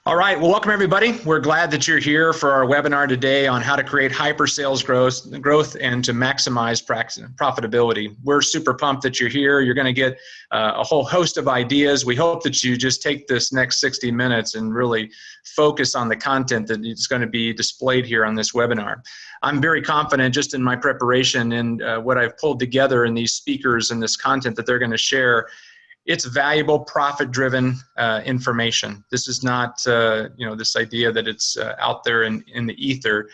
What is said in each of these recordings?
All right, well, welcome everybody. We're glad that you're here for our webinar today on how to create hyper sales growth and to maximize profitability. We're super pumped that you're here. You're going to get a whole host of ideas. We hope that you just take this next 60 minutes and really focus on the content that is going to be displayed here on this webinar. I'm very confident just in my preparation and what I've pulled together in these speakers and this content that they're going to share. It's valuable, profit-driven information. This is not, this idea that it's out there in the ether.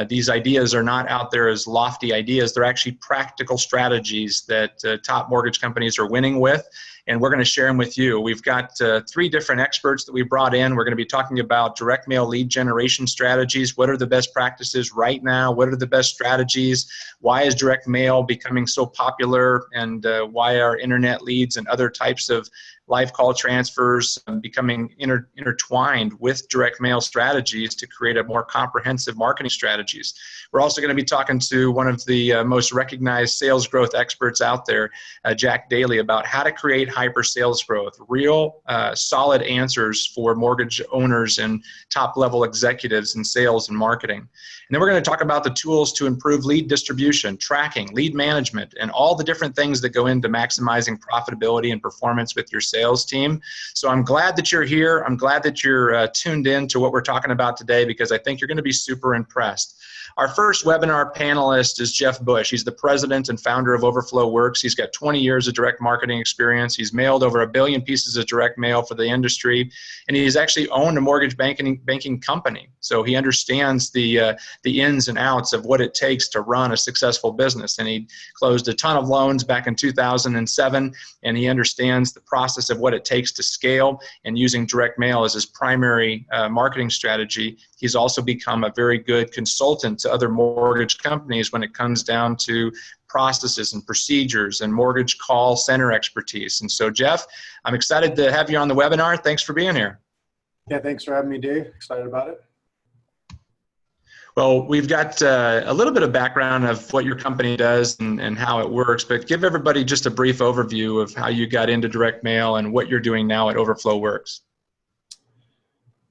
These ideas are not out there as lofty ideas. They're actually practical strategies that top mortgage companies are winning with, and we're going to share them with you. We've got 3 different experts that we brought in. We're going to be talking about direct mail lead generation strategies. What are the best practices right now? What are the best strategies? Why is direct mail becoming so popular? And why are internet leads and other types of live call transfers becoming intertwined with direct mail strategies to create a more comprehensive marketing strategies. We're also going to be talking to one of the most recognized sales growth experts out there, Jack Daly, about how to create hyper sales growth, real solid answers for mortgage owners and top level executives in sales and marketing. And then we're going to talk about the tools to improve lead distribution, tracking, lead management, and all the different things that go into maximizing profitability and performance with your sales team. So I'm glad that you're here. I'm glad that you're tuned in to what we're talking about today, because I think you're going to be super impressed. Our first webinar panelist is Jeff Bush. He's the president and founder of Overflow Works. He's got 20 years of direct marketing experience. He's mailed over 1 billion pieces of direct mail for the industry, and he's actually owned a mortgage banking company. So he understands the ins and outs of what it takes to run a successful business. And he closed a ton of loans back in 2007, and he understands the process of what it takes to scale, and using direct mail as his primary marketing strategy. He's also become a very good consultant to other mortgage companies when it comes down to processes and procedures and mortgage call center expertise. And so, Jeff, I'm excited to have you on the webinar. Thanks for being here. Yeah, thanks for having me, Dave. Excited about it. Well, we've got a little bit of background of what your company does and how it works, but give everybody just a brief overview of how you got into direct mail and what you're doing now at Overflow Works.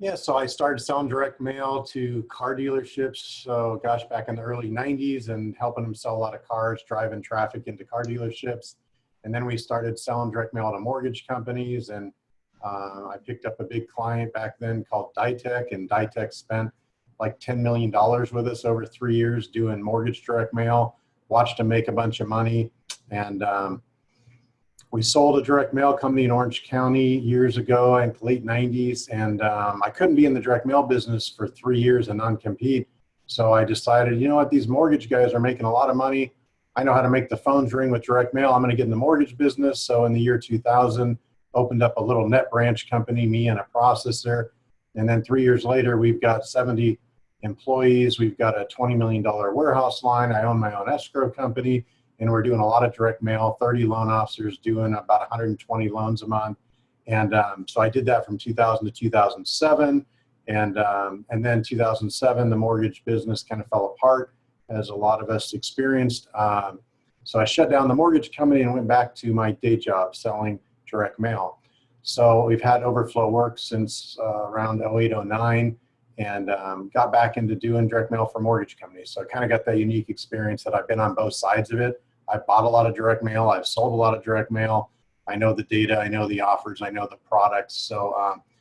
Yeah, so I started selling direct mail to car dealerships, so gosh, back in the early 90s, and helping them sell a lot of cars, driving traffic into car dealerships. And then we started selling direct mail to mortgage companies, and I picked up a big client back then called Ditech, and Ditech spent like $10 million with us over 3 years doing mortgage direct mail, watched them make a bunch of money. And we sold a direct mail company in Orange County years ago, in the late 90s. And I couldn't be in the direct mail business for 3 years and non-compete. So I decided, you know what, these mortgage guys are making a lot of money. I know how to make the phones ring with direct mail. I'm going to get in the mortgage business. So in the year 2000, opened up a little net branch company, me and a processor. And then 3 years later, we've got 70 employees. We've got a $20 million warehouse line. I own my own escrow company, and we're doing a lot of direct mail, 30 loan officers doing about 120 loans a month. And so I did that from 2000 to 2007. And then 2007, the mortgage business kind of fell apart, as a lot of us experienced. So I shut down the mortgage company and went back to my day job selling direct mail. So we've had Overflow Works since around 08, 09, and got back into doing direct mail for mortgage companies. So I kind of got that unique experience that I've been on both sides of it. I bought a lot of direct mail. I've sold a lot of direct mail. I know the data. I know the offers. I know the products. So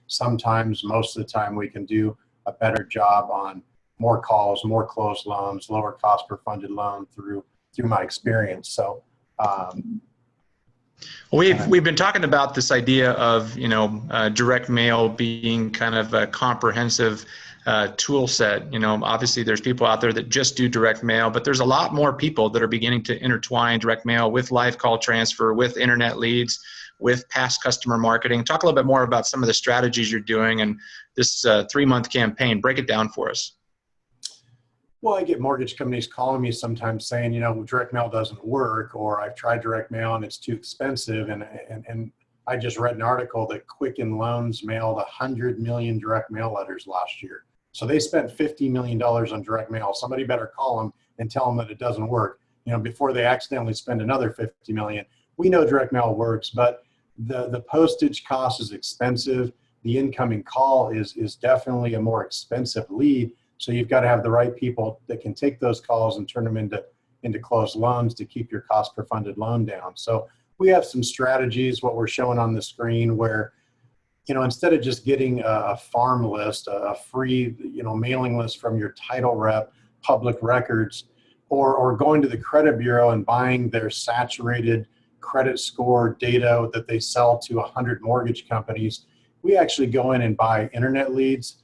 sometimes, most of the time, we can do a better job on more calls, more closed loans, lower cost per funded loan through my experience. So we've been talking about this idea of direct mail being kind of a comprehensive tool set. Obviously there's people out there that just do direct mail, but there's a lot more people that are beginning to intertwine direct mail with live call transfer, with internet leads, with past customer marketing. Talk a little bit more about some of the strategies you're doing and this 3-month campaign. Break it down for us. Well, I get mortgage companies calling me sometimes saying, direct mail doesn't work, or I've tried direct mail and it's too expensive. And I just read an article that Quicken Loans mailed 100 million direct mail letters last year. So they spent $50 million on direct mail. Somebody better call them and tell them that it doesn't work, before they accidentally spend another 50 million. We know direct mail works, but the postage cost is expensive. the incoming call is definitely a more expensive lead. So you've got to have the right people that can take those calls and turn them into closed loans to keep your cost per funded loan down. So we have some strategies, what we're showing on the screen, where, instead of just getting a farm list, a free, mailing list from your title rep, public records, or going to the credit bureau and buying their saturated credit score data that they sell to 100 mortgage companies, we actually go in and buy internet leads,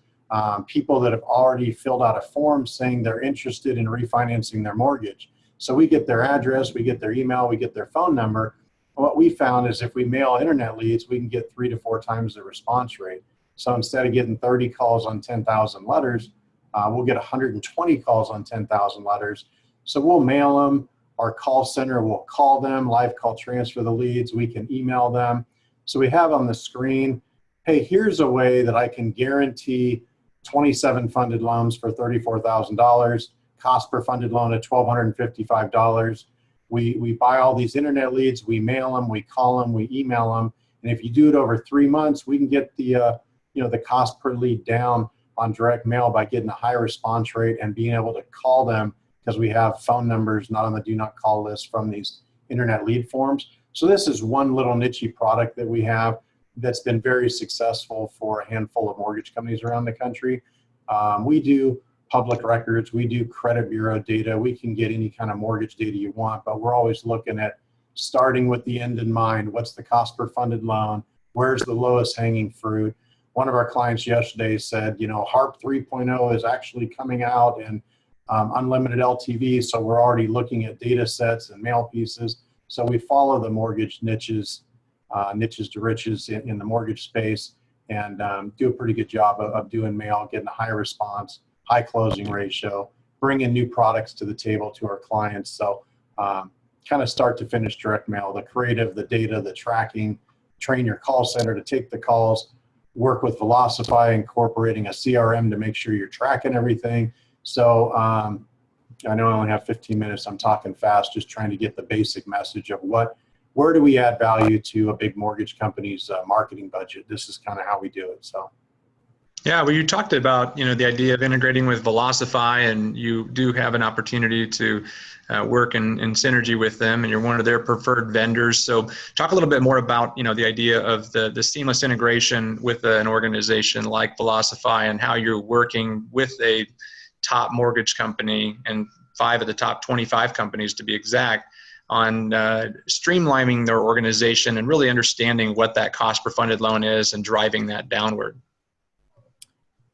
people that have already filled out a form saying they're interested in refinancing their mortgage. So we get their address, we get their email, we get their phone number. What we found is if we mail internet leads, we can get 3 to 4 times the response rate. So instead of getting 30 calls on 10,000 letters, we'll get 120 calls on 10,000 letters. So we'll mail them. Our call center will call them, live call transfer the leads. We can email them. So we have on the screen, hey, here's a way that I can guarantee 27 funded loans for $34,000, cost per funded loan at $1,255. We buy all these internet leads, we mail them, we call them, we email them. And if you do it over 3 months, we can get the cost per lead down on direct mail by getting a high response rate and being able to call them, because we have phone numbers not on the do not call list from these internet lead forms. So this is one little niche product that we have that's been very successful for a handful of mortgage companies around the country. We do public records, we do credit bureau data, we can get any kind of mortgage data you want, but we're always looking at starting with the end in mind. What's the cost per funded loan? Where's the lowest hanging fruit? One of our clients yesterday said, HARP 3.0 is actually coming out, and unlimited LTV, so we're already looking at data sets and mail pieces. So we follow the mortgage niches to riches in the mortgage space, and do a pretty good job of doing mail, getting a high response, high closing ratio, bringing new products to the table to our clients. So kind of start to finish direct mail, the creative, the data, the tracking, train your call center to take the calls, work with Velocify, incorporating a CRM to make sure you're tracking everything. So I know I only have 15 minutes. I'm talking fast, just trying to get the basic message of where do we add value to a big mortgage company's marketing budget. This is kind of how we do it. So. Yeah, well, you talked about, the idea of integrating with Velocify, and you do have an opportunity to work in synergy with them, and you're one of their preferred vendors. So talk a little bit more about, the idea of the seamless integration with an organization like Velocify, and how you're working with a top mortgage company and 5 of the top 25 companies to be exact, on streamlining their organization and really understanding what that cost per funded loan is and driving that downward.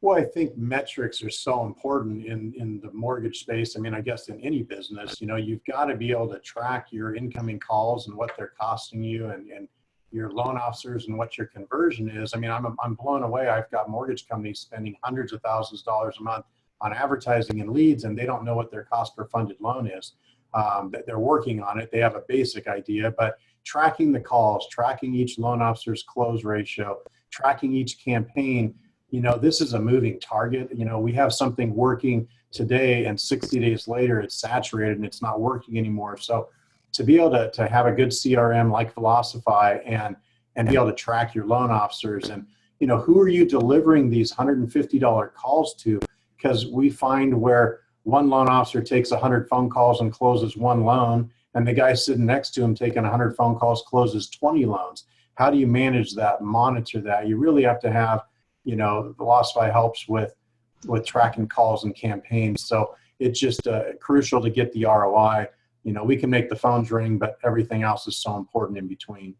Well, I think metrics are so important in the mortgage space. I mean, I guess in any business, you've got to be able to track your incoming calls and what they're costing you, and your loan officers and what your conversion is. I mean, I'm blown away. I've got mortgage companies spending hundreds of thousands of dollars a month on advertising and leads, and they don't know what their cost per funded loan is. They're working on it. They have a basic idea, but tracking the calls, tracking each loan officer's close ratio, tracking each campaign, this is a moving target. We have something working today, and 60 days later it's saturated and it's not working anymore. So to be able to have a good CRM like Velocify and be able to track your loan officers, and who are you delivering these $150 calls to? Because we find where one loan officer takes 100 phone calls and closes 1 loan, and the guy sitting next to him taking 100 phone calls closes 20 loans. How do you manage that, monitor that? You really have to have, Velocify helps with tracking calls and campaigns. So it's just crucial to get the ROI. We can make the phones ring, but everything else is so important in between.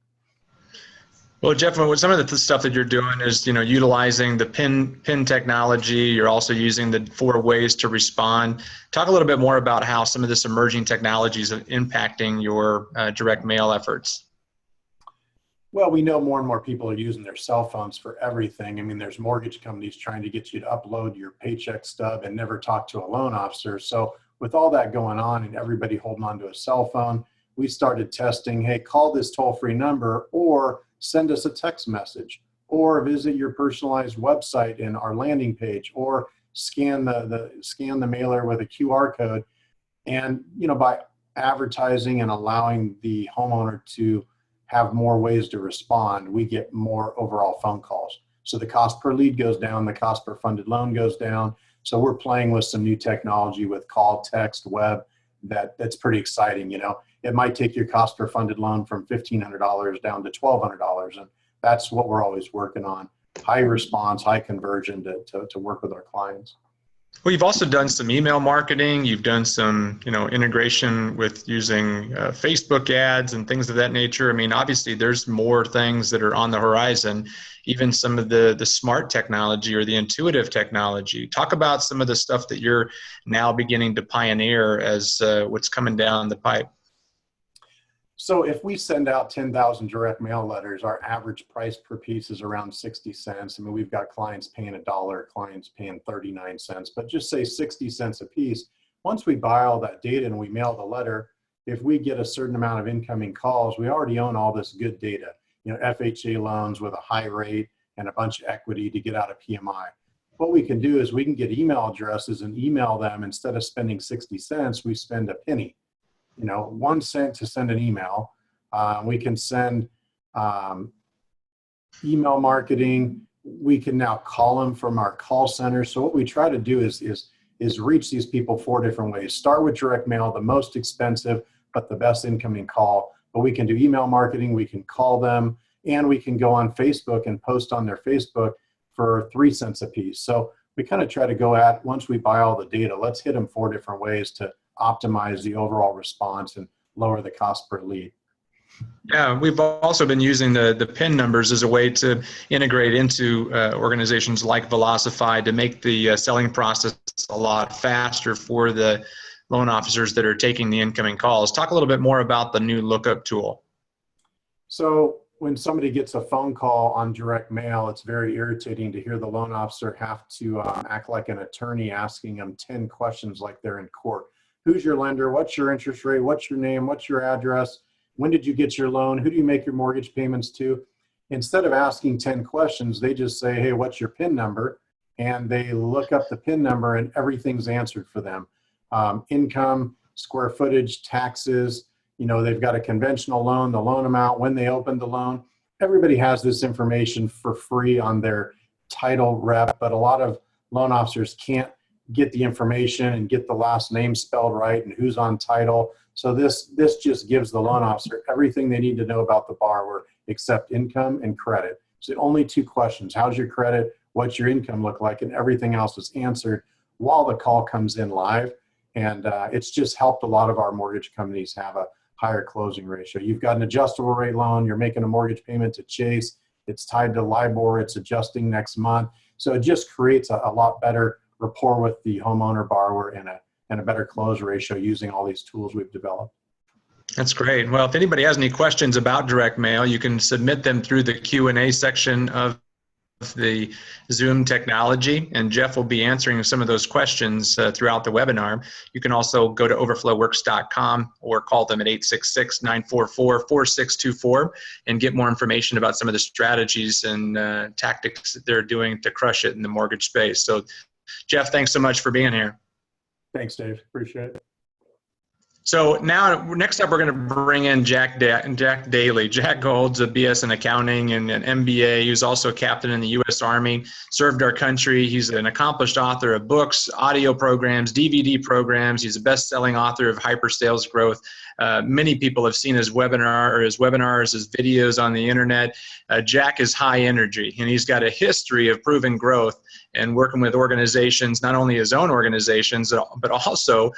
Well, Jeff, some of the stuff that you're doing is, utilizing the PIN technology. You're also using the 4 ways to respond. Talk a little bit more about how some of this emerging technologies are impacting your direct mail efforts. Well, we know more and more people are using their cell phones for everything. I mean, there's mortgage companies trying to get you to upload your paycheck stub and never talk to a loan officer. So with all that going on and everybody holding on to a cell phone, we started testing, hey, call this toll-free number, or send us a text message, or visit your personalized website in our landing page, or scan the mailer with a QR code. And by advertising and allowing the homeowner to have more ways to respond, we get more overall phone calls. So the cost per lead goes down, the cost per funded loan goes down. So we're playing with some new technology with call, text, web, that's pretty exciting. You know, it might take your cost per funded loan from $1,500 down to $1,200. And that's what we're always working on. High response, high conversion to work with our clients. Well, you've also done some email marketing. You've done some, integration with using Facebook ads and things of that nature. I mean, obviously, there's more things that are on the horizon. Even some of the smart technology or the intuitive technology. Talk about some of the stuff that you're now beginning to pioneer as what's coming down the pipe. So if we send out 10,000 direct mail letters, our average price per piece is around 60 cents. I mean, we've got clients paying $1, clients paying 39 cents, but just say 60 cents a piece. Once we buy all that data and we mail the letter, if we get a certain amount of incoming calls, we already own all this good data. You know, FHA loans with a high rate and a bunch of equity to get out of PMI. What we can do is we can get email addresses and email them. Instead of spending 60 cents, we spend a penny. 1 cent to send an email. We can send email marketing. We can now call them from our call center. So what we try to do is reach these people 4 different ways. Start with direct mail, the most expensive, but the best incoming call. But we can do email marketing, we can call them, and we can go on Facebook and post on their Facebook for 3 cents a piece. So we kind of try to go at, once we buy all the data, let's hit them 4 different ways to optimize the overall response and lower the cost per lead. Yeah, we've also been using the PIN numbers as a way to integrate into organizations like Velocify to make the selling process a lot faster for the loan officers that are taking the incoming calls. Talk a little bit more about the new lookup tool. So when somebody gets a phone call on direct mail, it's very irritating to hear the loan officer have to act like an attorney asking them 10 questions like they're in court. Who's your lender? What's your interest rate? What's your name? What's your address? When did you get your loan? Who do you make your mortgage payments to? Instead of asking 10 questions, they just say, hey, what's your PIN number? And they look up the PIN number and everything's answered for them. Income, square footage, taxes, they've got a conventional loan, the loan amount, when they opened the loan. Everybody has this information for free on their title rep, but a lot of loan officers can't get the information and get the last name spelled right and who's on title. So this just gives the loan officer everything they need to know about the borrower except income and credit. So only 2 questions. How's your credit? What's your income look like? And everything else is answered while the call comes in live. And it's just helped a lot of our mortgage companies have a higher closing ratio. You've got an adjustable rate loan. You're making a mortgage payment to Chase. It's tied to LIBOR. It's adjusting next month. So it just creates a lot better rapport with the homeowner borrower and a better close ratio using all these tools we've developed. That's great. Well, if anybody has any questions about direct mail, you can submit them through the Q&A section of the Zoom technology, and Jeff will be answering some of those questions throughout the webinar. You can also go to overflowworks.com or call them at 866-944-4624 and get more information about some of the strategies and tactics that they're doing to crush it in the mortgage space. So Jeff, thanks so much for being here. Thanks, Dave. Appreciate it. So now, next up, we're going to bring in Jack Daly. Jack holds a BS in accounting and an MBA. He was also a captain in the U.S. Army, served our country. He's an accomplished author of books, audio programs, DVD programs. He's a best-selling author of Hyper Sales Growth. Many people have seen his webinars, his videos on the internet. Jack is high energy, and he's got a history of proven growth and working with organizations, not only his own organizations, but also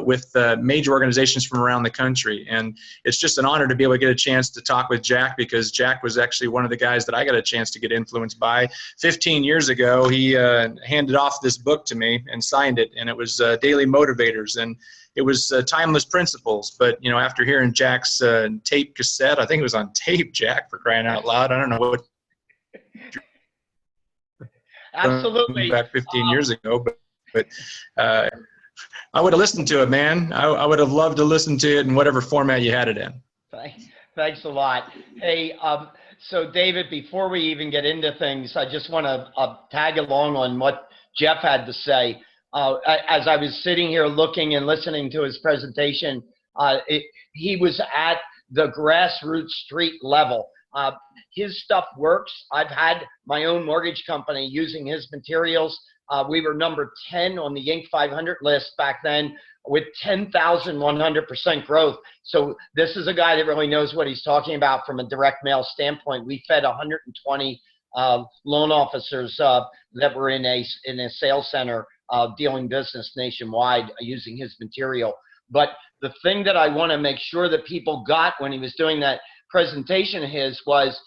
with major organizations from around the country. And it's just an honor to be able to get a chance to talk with Jack, because Jack was actually one of the guys that I got a chance to get influenced by. 15 years ago, he handed off this book to me and signed it, and it was Daily Motivators. And it was Timeless Principles. But, after hearing Jack's tape cassette, I think it was on tape, Jack, for crying out loud. I don't know what. Absolutely. Back 15 years ago, but I would have listened to it, man. I would have loved to listen to it in whatever format you had it in. Thanks a lot. Hey, so David, before we even get into things, I just want to tag along on what Jeff had to say. As I was sitting here looking and listening to his presentation, he was at the grassroots street level. His stuff works. I've had my own mortgage company using his materials. We were number 10 on the Inc. 500 list back then with 10,100% growth. So this is a guy that really knows what he's talking about from a direct mail standpoint. We fed 120 loan officers that were in a sales center dealing business nationwide using his material. But the thing that I want to make sure that people got when he was doing that presentation of his was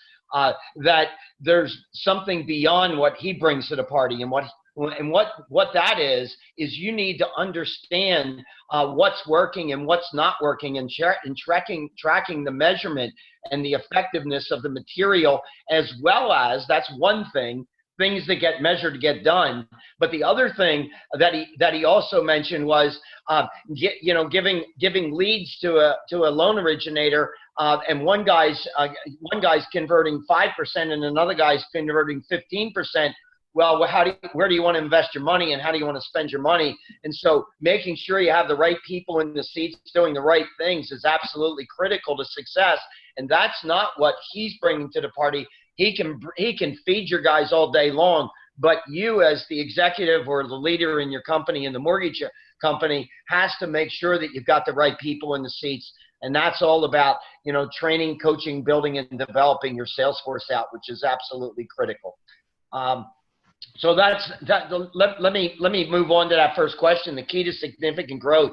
that there's something beyond what he brings to the party, and what that is you need to understand what's working and what's not working, and tracking the measurement and the effectiveness of the material, as well as, that's one thing, things that get measured get done. But the other thing that he also mentioned was giving leads to a loan originator, and one guy's converting 5% and another guy's converting 15%. Well, where do you want to invest your money, and how do you want to spend your money? And so making sure you have the right people in the seats doing the right things is absolutely critical to success. And that's not what he's bringing to the party. He can feed your guys all day long, but you as the executive or the leader in your company, in the mortgage company, has to make sure that you've got the right people in the seats. And that's all about, training, coaching, building, and developing your sales force out, which is absolutely critical. So that's that. Let me move on to that first question, the key to significant growth.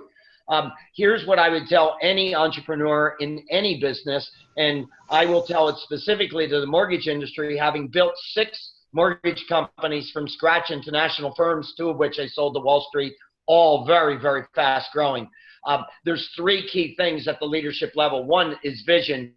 Here's what I would tell any entrepreneur in any business, and I will tell it specifically to the mortgage industry, having built 6 mortgage companies from scratch, international firms, 2 of which I sold to Wall Street, all very, very fast growing. There's 3 key things at the leadership level. One is vision.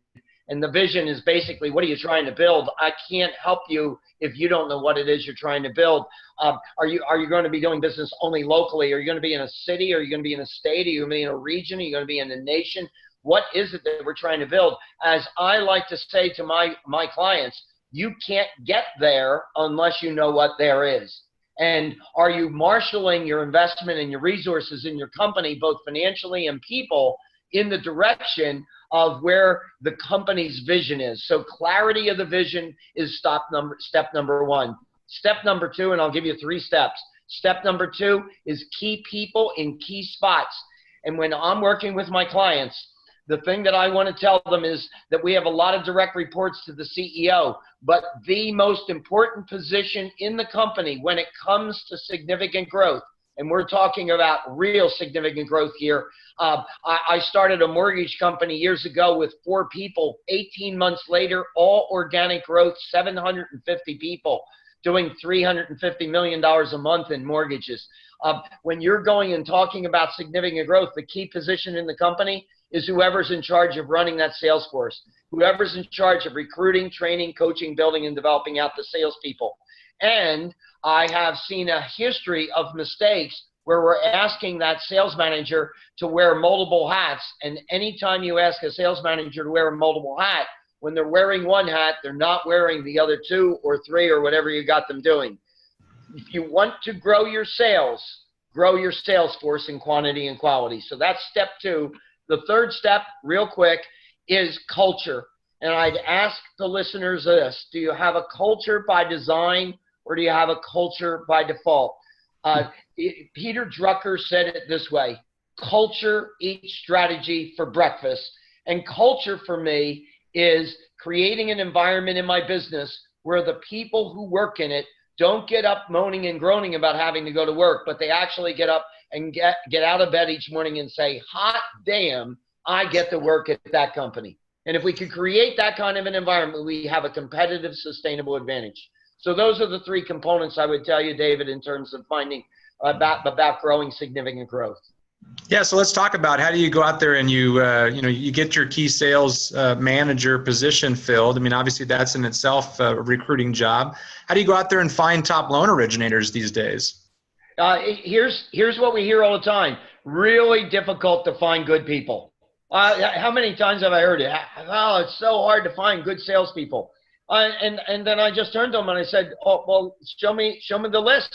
And the vision is basically, what are you trying to build? I can't help you if you don't know what it is you're trying to build. Are you going to be doing business only locally? Are you going to be in a city? Are you going to be in a state? Are you going to be in a region? Are you going to be in a nation? What is it that we're trying to build? As I like to say to my clients, you can't get there unless you know what there is. And are you marshaling your investment and your resources in your company, both financially and people, in the direction of where the company's vision is? So clarity of the vision is step number 1. Step number 2, and I'll give you 3 steps. Step number 2 is key people in key spots. And when I'm working with my clients, the thing that I want to tell them is that we have a lot of direct reports to the CEO, but the most important position in the company when it comes to significant growth, and we're talking about real significant growth here. I started a mortgage company years ago with 4 people. 18 months later, all organic growth, 750 people, doing $350 million a month in mortgages. When you're going and talking about significant growth, the key position in the company is whoever's in charge of running that sales force, whoever's in charge of recruiting, training, coaching, building, and developing out the salespeople. And I have seen a history of mistakes where we're asking that sales manager to wear multiple hats. And anytime you ask a sales manager to wear a multiple hat, when they're wearing one hat, they're not wearing the other 2 or 3 or whatever you got them doing. If you want to grow your sales force in quantity and quality. So that's step 2. The third step, real quick, is culture. And I'd ask the listeners this: do you have a culture by design, or do you have a culture by default? Peter Drucker said it this way: culture eats strategy for breakfast. And culture for me is creating an environment in my business where the people who work in it don't get up moaning and groaning about having to go to work, but they actually get up and get out of bed each morning and say, hot damn, I get to work at that company. And if we could create that kind of an environment, we have a competitive, sustainable advantage. So those are the 3 components I would tell you, David, in terms of finding about growing significant growth. Yeah, so let's talk about how do you go out there and you get your key sales manager position filled. I mean, obviously that's in itself a recruiting job. How do you go out there and find top loan originators these days? Here's what we hear all the time: really difficult to find good people. How many times have I heard it? Oh, it's so hard to find good salespeople. And then I just turned to them and I said, oh, well, show me the list.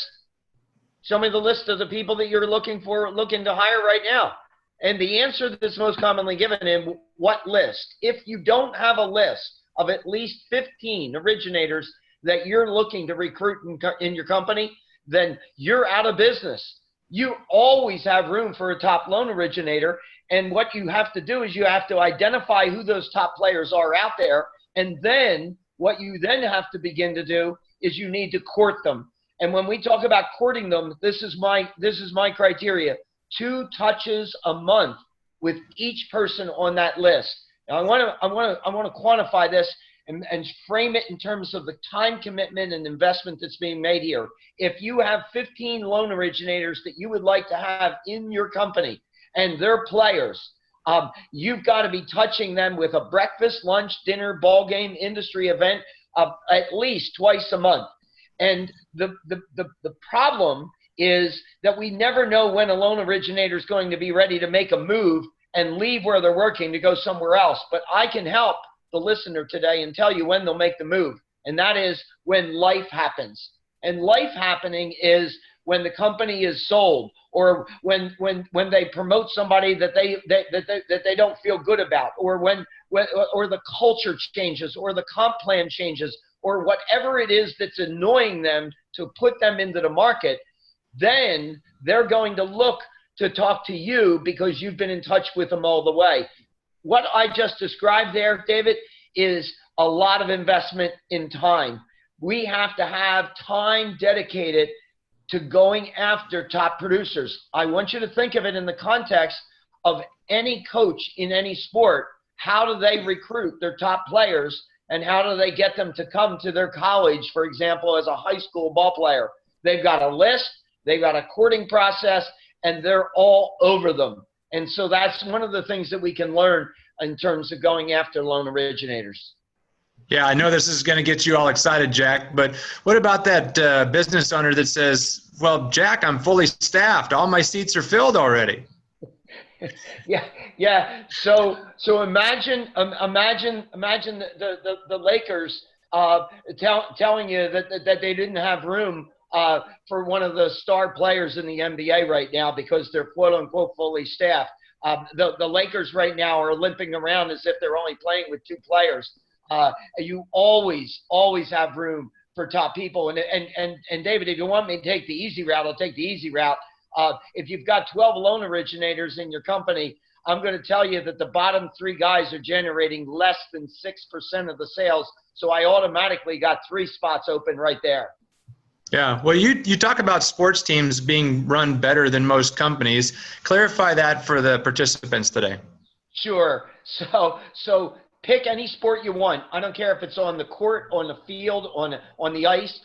Show me the list of the people that you're looking to hire right now. And the answer that's most commonly given is, what list? If you don't have a list of at least 15 originators that you're looking to recruit in your company, then you're out of business. You always have room for a top loan originator. And what you have to do is you have to identify who those top players are out there. And then what you then have to begin to do is you need to court them. And when we talk about courting them, this is my criteria: 2 touches a month with each person on that list. Now I want to quantify this and frame it in terms of the time commitment and investment that's being made here. If you have 15 loan originators that you would like to have in your company and they're players, you've got to be touching them with a breakfast, lunch, dinner, ball game, industry event at least twice a month. And the problem is that we never know when a loan originator is going to be ready to make a move and leave where they're working to go somewhere else. But I can help the listener today and tell you when they'll make the move. And that is when life happens. And life happening is when the company is sold, or when they promote somebody that they don't feel good about, or when the culture changes, or the comp plan changes, or whatever it is that's annoying them to put them into the market. Then they're going to look to talk to you because you've been in touch with them all the way. What I just described there, David, is a lot of investment in time. We have to have time dedicated to going after top producers. I want you to think of it in the context of any coach in any sport. How do they recruit their top players, and how do they get them to come to their college, for example, as a high school ball player? They've got a list, they've got a courting process, and they're all over them. And so that's one of the things that we can learn in terms of going after loan originators. Yeah, I know this is going to get you all excited, Jack, but what about that business owner that says, well, Jack, I'm fully staffed. All my seats are filled already. Yeah. So imagine the Lakers telling you that they didn't have room for one of the star players in the NBA right now because they're quote unquote fully staffed. The Lakers right now are limping around as if they're only playing with 2 players. You always have room for top people. And David, if you want me to take the easy route, I'll take the easy route. If you've got 12 loan originators in your company, I'm going to tell you that the bottom 3 guys are generating less than 6% of the sales. So I automatically got 3 spots open right there. Yeah. Well, you talk about sports teams being run better than most companies. Clarify that for the participants today. Sure. So pick any sport you want. I don't care if it's on the court, on the field, on the ice.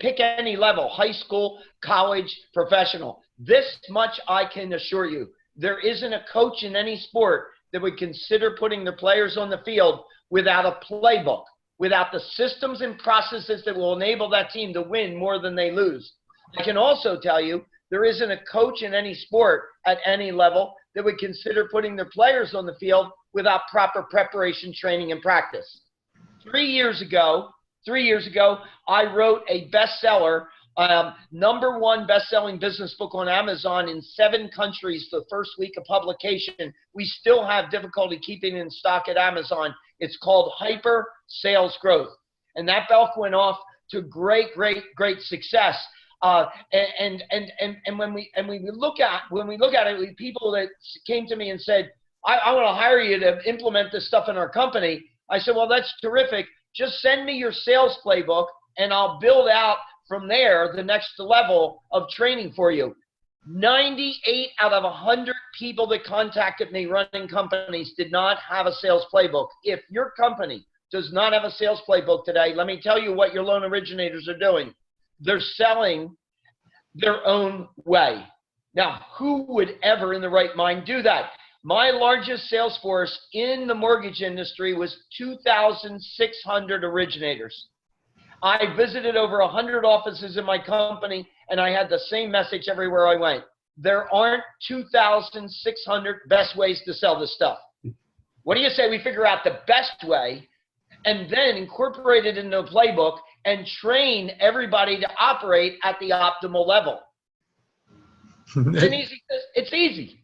Pick any level: high school, college, professional. This much I can assure you: there isn't a coach in any sport that would consider putting their players on the field without a playbook, without the systems and processes that will enable that team to win more than they lose. I can also tell you there isn't a coach in any sport at any level that would consider putting their players on the field without proper preparation, training, and practice. 3 years ago, I wrote a bestseller, #1 best-selling business book on Amazon in 7 countries the first week of publication. We still have difficulty keeping it in stock at Amazon. It's called Hyper Sales Growth. And that book went off to great success. And when we look at it, with people that came to me and said, I want to hire you to implement this stuff in our company. I said, well, that's terrific. Just send me your sales playbook and I'll build out from there the next level of training for you. 98 out of 100 people that contacted me running companies did not have a sales playbook. If your company does not have a sales playbook today, let me tell you what your loan originators are doing. They're selling their own way. Now, who would ever in the right mind do that? My largest sales force in the mortgage industry was 2,600 originators. I visited over 100 offices in my company, and I had the same message everywhere I went. There aren't 2,600 best ways to sell this stuff. What do you say we figure out the best way and then incorporate it into a playbook and train everybody to operate at the optimal level? It's easy.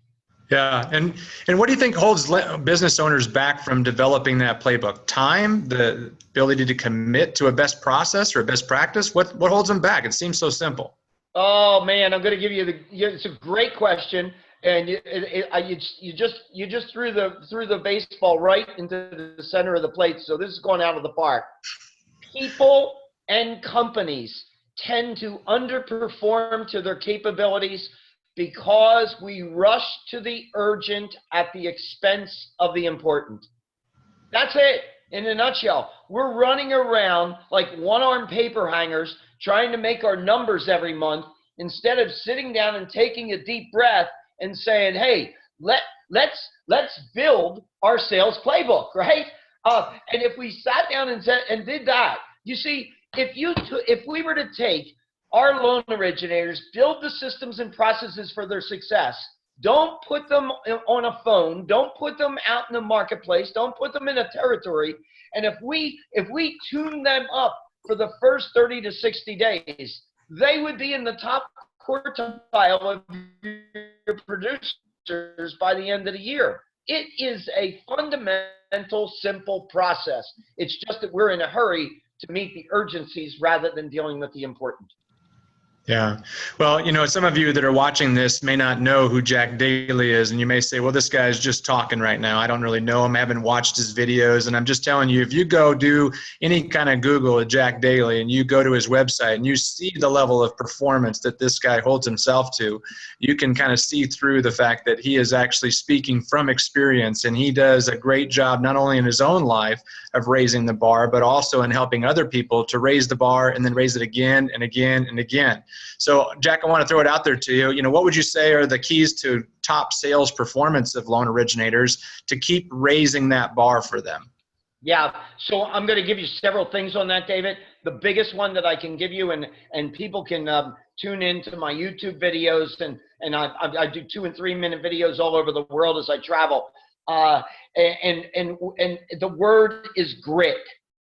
Yeah, and what do you think holds business owners back from developing that playbook? Time, the ability to commit to a best process or a best practice? What holds them back? It seems so simple. Oh man, I'm going to give you it's a great question, and you just threw the baseball right into the center of the plate. So this is going out of the park. People and companies tend to underperform to their capabilities because we rush to the urgent at the expense of the important. That's it in a nutshell. We're running around like one-armed paper hangers trying to make our numbers every month instead of sitting down and taking a deep breath and saying, hey, let's build our sales playbook, right? And if we sat down and did that, you see, if we were to take our loan originators, build the systems and processes for their success, don't put them on a phone, don't put them out in the marketplace, don't put them in a territory, and if we tune them up for the first 30 to 60 days, they would be in the top quartile of your producers by the end of the year. It is a fundamental, simple process. It's just that we're in a hurry to meet the urgencies rather than dealing with the important. Yeah. Well, some of you that are watching this may not know who Jack Daly is, and you may say, well, this guy's just talking right now. I don't really know him. I haven't watched his videos. And I'm just telling you, if you go do any kind of Google at Jack Daly and you go to his website and you see the level of performance that this guy holds himself to, you can kind of see through the fact that he is actually speaking from experience, and he does a great job not only in his own life of raising the bar, but also in helping other people to raise the bar and then raise it again and again and again. So, Jack, I want to throw it out there to you. What would you say are the keys to top sales performance of loan originators to keep raising that bar for them? Yeah, so I'm going to give you several things on that, David. The biggest one that I can give you, and people can tune into my YouTube videos, and I do 2 and 3 minute videos all over the world as I travel. And the word is grit.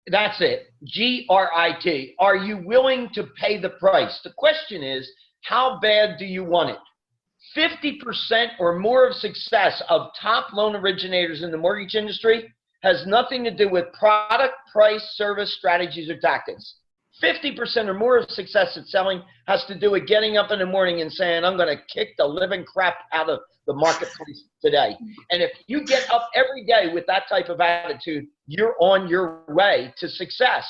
That's it. Grit. Are you willing to pay the price? The question is, how bad do you want it? 50% or more of success of top loan originators in the mortgage industry has nothing to do with product, price, service, strategies, or tactics. 50% or more of success at selling has to do with getting up in the morning and saying, I'm going to kick the living crap out of the marketplace today. And if you get up every day with that type of attitude, you're on your way to success.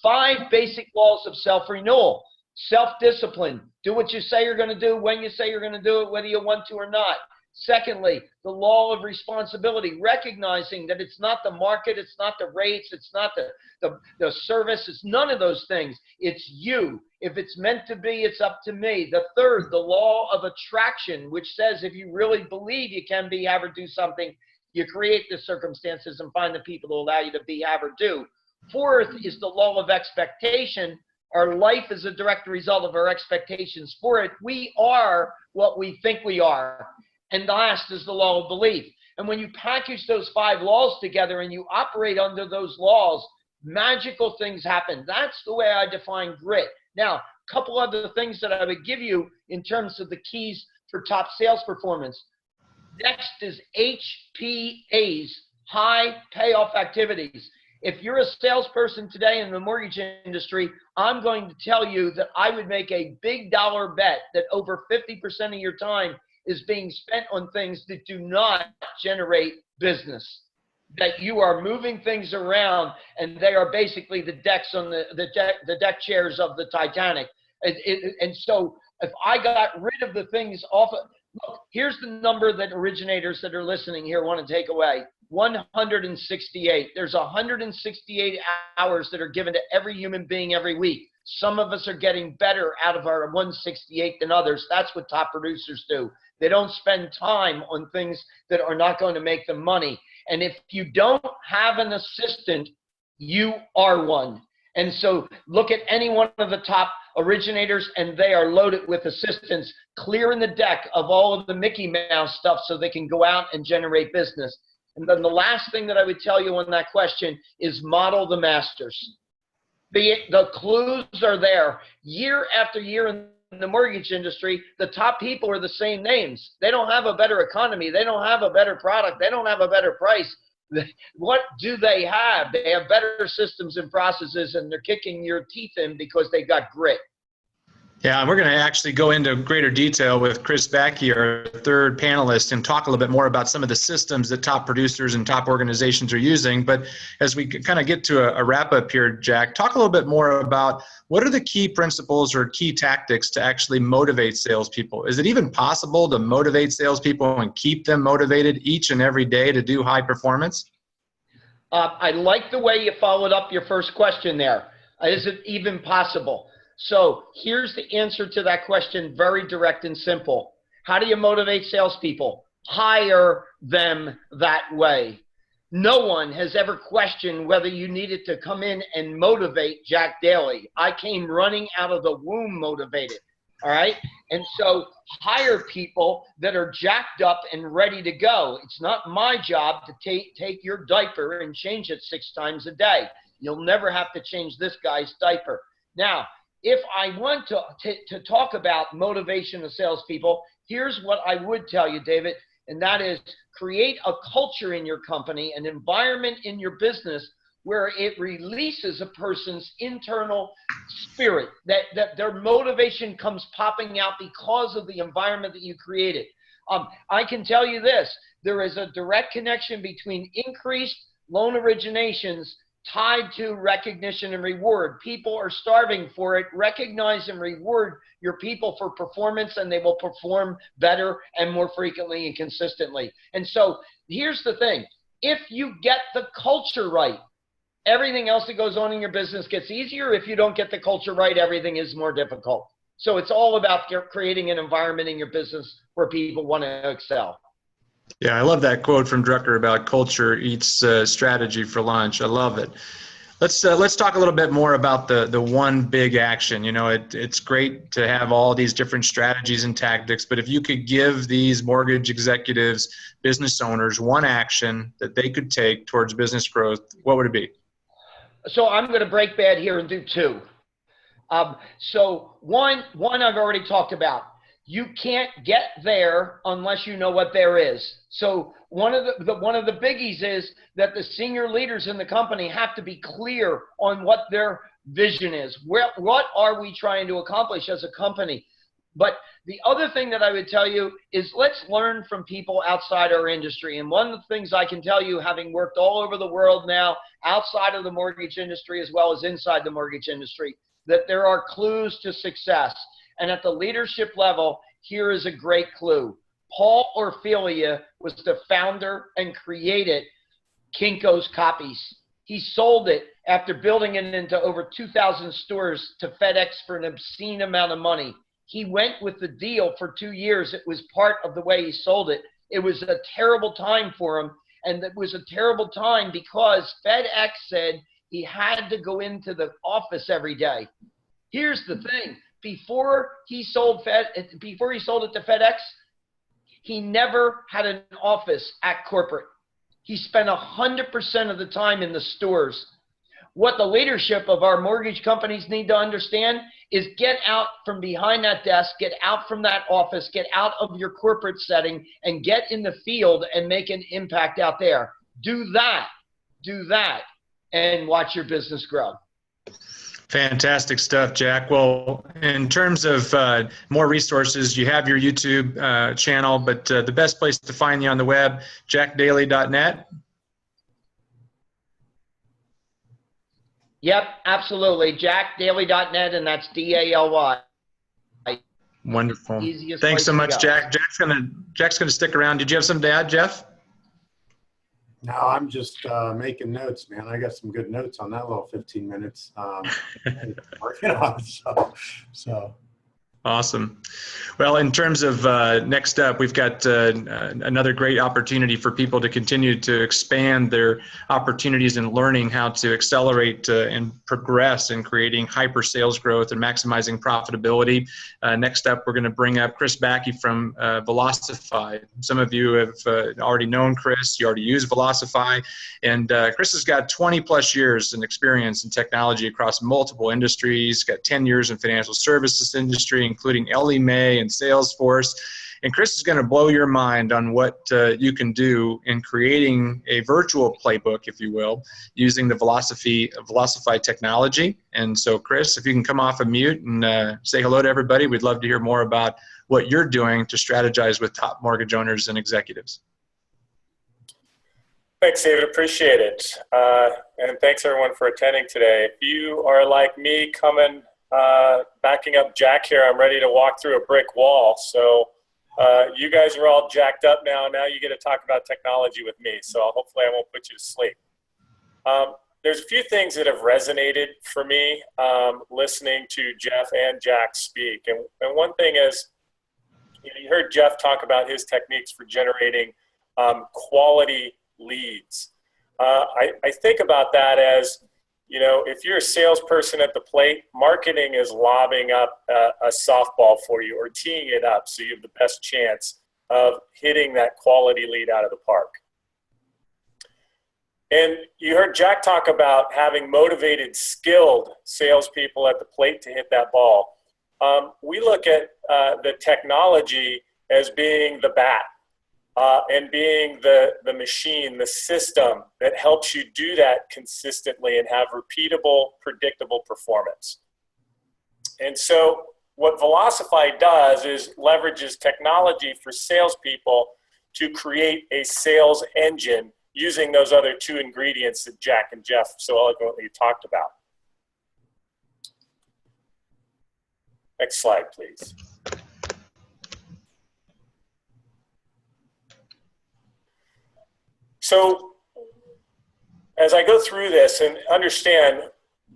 5 basic laws of self-renewal. Self-discipline. Do what you say you're going to do when you say you're going to do it, whether you want to or not. Secondly, the law of responsibility, recognizing that it's not the market, it's not the rates, it's not the service, it's none of those things. It's you. If it's meant to be, it's up to me. The third, the law of attraction, which says if you really believe you can be, have, or do something, you create the circumstances and find the people who allow you to be, have, or do. Fourth is the law of expectation. Our life is a direct result of our expectations for it. We are what we think we are. And last is the law of belief. And when you package those 5 laws together and you operate under those laws, magical things happen. That's the way I define grit. Now, a couple other things that I would give you in terms of the keys for top sales performance. Next is HPAs, high payoff activities. If you're a salesperson today in the mortgage industry, I'm going to tell you that I would make a big dollar bet that over 50% of your time is being spent on things that do not generate business, that you are moving things around and they are basically the decks on the deck chairs of the Titanic. And so if I got rid of the things off of, look, here's the number that originators that are listening here want to take away. 168. There's 168 hours that are given to every human being every week. Some of us are getting better out of our 168 than others. That's what top producers do. They don't spend time on things that are not going to make them money. And if you don't have an assistant, you are one. And so look at any one of the top originators, and they are loaded with assistants, clearing the deck of all of the Mickey Mouse stuff so they can go out and generate business. And then the last thing that I would tell you on that question is model the masters. The clues are there. Year after year in the mortgage industry, the top people are the same names. They don't have a better economy. They don't have a better product. They don't have a better price. What do they have? They have better systems and processes, and they're kicking your teeth in because they got grit. Yeah, and we're going to actually go into greater detail with Chris Backe, our third panelist, and talk a little bit more about some of the systems that top producers and top organizations are using. But as we kind of get to a wrap up here, Jack, talk a little bit more about what are the key principles or key tactics to actually motivate salespeople? Is it even possible to motivate salespeople and keep them motivated each and every day to do high performance? I like the way you followed up your first question there. Is it even possible? So here's the answer to that question, very direct and simple. How do you motivate salespeople? Hire them that way. No one has ever questioned whether you needed to come in and motivate Jack Daly. I came running out of the womb motivated, all right? And so hire people that are jacked up and ready to go. It's not my job to take your diaper and change it 6 times a day. You'll never have to change this guy's diaper. Now, if I want to talk about motivation of salespeople, here's what I would tell you, David, and that is create a culture in your company, an environment in your business where it releases a person's internal spirit, that their motivation comes popping out because of the environment that you created. I can tell you this, there is a direct connection between increased loan originations tied to recognition and reward. People are starving for it. Recognize and reward your people for performance, and they will perform better and more frequently and consistently. And so here's the thing. If you get the culture right, everything else that goes on in your business gets easier. If you don't get the culture right, everything is more difficult. So it's all about creating an environment in your business where people want to excel. Yeah, I love that quote from Drucker about culture eats strategy for lunch. I love it. Let's talk a little bit more about the one big action. You know, it's great to have all these different strategies and tactics, but if you could give these mortgage executives, business owners, one action that they could take towards business growth, what would it be? So I'm going to break bad here and do 2. So one I've already talked about. You can't get there unless you know what there is. So one of the biggies is that the senior leaders in the company have to be clear on what their vision is. What are we trying to accomplish as a company? But the other thing that I would tell you is let's learn from people outside our industry. And one of the things I can tell you, having worked all over the world now, outside of the mortgage industry as well as inside the mortgage industry, that there are clues to success. And at the leadership level, here is a great clue. Paul Orfila was the founder and created Kinko's Copies. He sold it after building it into over 2,000 stores to FedEx for an obscene amount of money. He went with the deal for 2 years. It was part of the way he sold it. It was a terrible time for him, and it was a terrible time because FedEx said he had to go into the office every day. Here's the thing. Before he sold it to FedEx, he never had an office at corporate. He spent 100% of the time in the stores. What the leadership of our mortgage companies need to understand is get out from behind that desk, get out from that office, get out of your corporate setting, and get in the field and make an impact out there. Do that, and watch your business grow. Fantastic stuff, Jack. Well, in terms of more resources, you have your YouTube channel, but the best place to find you on the web, jackdaly.net. Yep, absolutely. jackdaly.net, and that's DALY. Wonderful. Easiest Thanks so much, go. Jack. Jack's gonna stick around. Did you have something to add, Jeff? No, I'm just making notes, man. I got some good notes on that little 15 minutes. Working on so. Awesome. Well, in terms of next up, we've got another great opportunity for people to continue to expand their opportunities in learning how to accelerate and progress in creating hyper sales growth and maximizing profitability. Next up, we're going to bring up Chris Backe from Velocify. Some of you have already known Chris. You already use Velocify. And Chris has got 20 plus years in experience in technology across multiple industries, got 10 years in financial services industry, including Ellie Mae and Salesforce. And Chris is going to blow your mind on what you can do in creating a virtual playbook, if you will, using the Velocify technology. And so, Chris, if you can come off of mute and say hello to everybody, we'd love to hear more about what you're doing to strategize with top mortgage owners and executives. Thanks, David. Appreciate it. And thanks, everyone, for attending today. If you are like me, backing up Jack here, I'm ready to walk through a brick wall. So you guys are all jacked up now. Now you get to talk about technology with me. So hopefully I won't put you to sleep. There's a few things that have resonated for me listening to Jeff and Jack speak. And one thing is, you heard Jeff talk about his techniques for generating quality leads. I think about that as, if you're a salesperson at the plate, marketing is lobbing up a softball for you or teeing it up so you have the best chance of hitting that quality lead out of the park. And you heard Jack talk about having motivated, skilled salespeople at the plate to hit that ball. We look at the technology as being the bat. And being the machine, the system that helps you do that consistently and have repeatable, predictable performance. And so what Velocify does is leverages technology for salespeople to create a sales engine using those other two ingredients that Jack and Jeff so eloquently talked about. Next slide, please. So as I go through this and understand,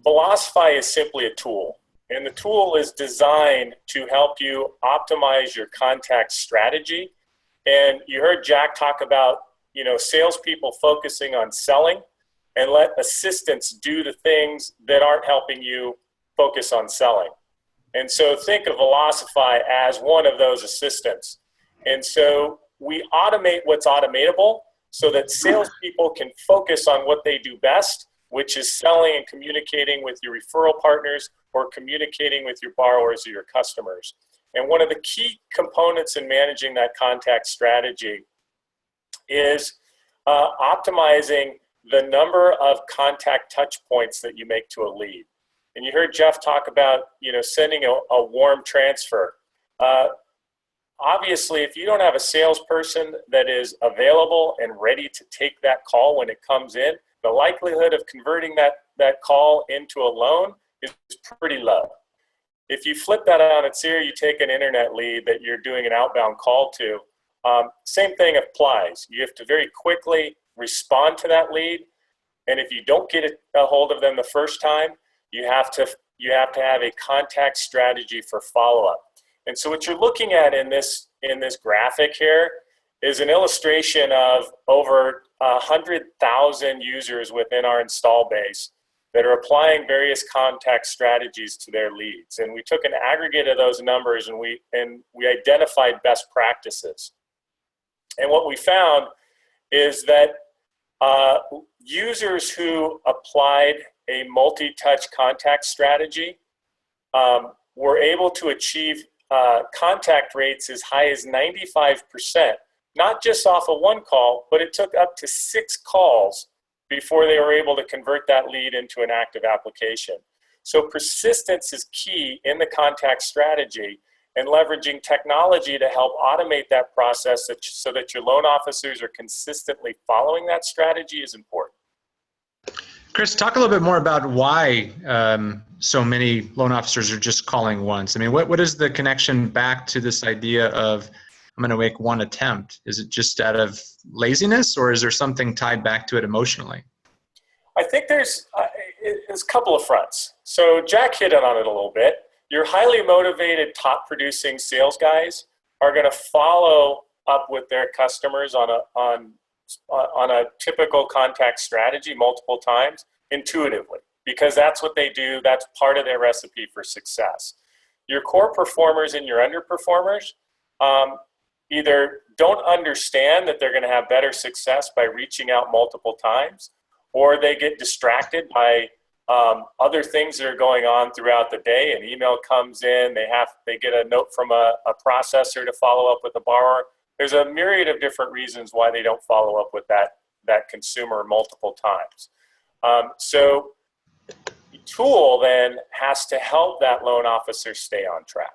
Velocify is simply a tool. And the tool is designed to help you optimize your contact strategy. And you heard Jack talk about, salespeople focusing on selling and let assistants do the things that aren't helping you focus on selling. And so think of Velocify as one of those assistants. And so we automate what's automatable, so that salespeople can focus on what they do best, which is selling and communicating with your referral partners or communicating with your borrowers or your customers. And one of the key components in managing that contact strategy is optimizing the number of contact touch points that you make to a lead. And you heard Jeff talk about, sending a warm transfer. Obviously, if you don't have a salesperson that is available and ready to take that call when it comes in, the likelihood of converting that call into a loan is pretty low. If you flip that on its ear, you take an internet lead that you're doing an outbound call to, same thing applies. You have to very quickly respond to that lead. And if you don't get a hold of them the first time, you have to have a contact strategy for follow-up. And so what you're looking at in this graphic here is an illustration of over 100,000 users within our install base that are applying various contact strategies to their leads. And we took an aggregate of those numbers and we identified best practices. And what we found is that users who applied a multi-touch contact strategy were able to achieve contact rates as high as 95%, not just off of one call, but it took up to 6 calls before they were able to convert that lead into an active application. So persistence is key in the contact strategy, and leveraging technology to help automate that process so that your loan officers are consistently following that strategy is important. Chris, talk a little bit more about why so many loan officers are just calling once. I mean, what is the connection back to this idea of I'm going to make one attempt? Is it just out of laziness, or is there something tied back to it emotionally? I think there's a couple of fronts. So Jack hit on it a little bit. Your highly motivated, top-producing sales guys are going to follow up with their customers on a typical contact strategy multiple times intuitively, because that's what they do. That's part of their recipe for success. Your core performers and your underperformers either don't understand that they're going to have better success by reaching out multiple times, or they get distracted by other things that are going on throughout the day. An email comes in, they get a note from a processor to follow up with the borrower. There's a myriad of different reasons why they don't follow up with that consumer multiple times. So the tool then has to help that loan officer stay on track.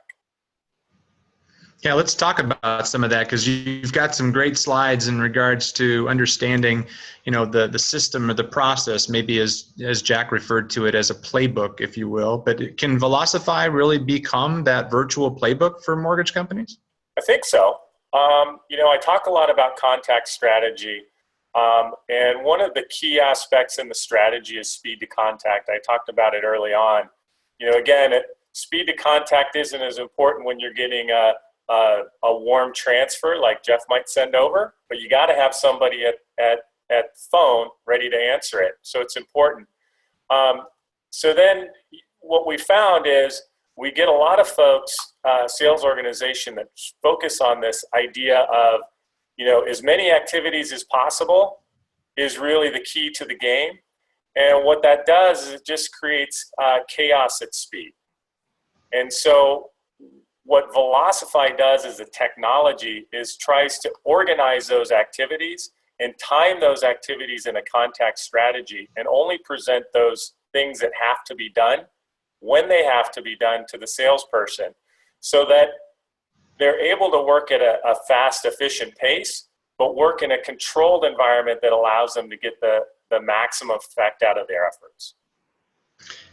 Yeah, let's talk about some of that, because you've got some great slides in regards to understanding, the system or the process, maybe as Jack referred to it as a playbook, if you will. But can Velocify really become that virtual playbook for mortgage companies? I think so. I talk a lot about contact strategy. And one of the key aspects in the strategy is speed to contact. I talked about it early on. Again, speed to contact isn't as important when you're getting a warm transfer like Jeff might send over, but you got to have somebody at phone ready to answer it. So it's important. So then what we found is we get a lot of folks, sales organization, that focus on this idea of, as many activities as possible is really the key to the game. And what that does is it just creates chaos at speed. And so what Velocify does as a technology is tries to organize those activities and time those activities in a contact strategy, and only present those things that have to be done when they have to be done to the salesperson, so that they're able to work at a fast, efficient pace, but work in a controlled environment that allows them to get the maximum effect out of their efforts.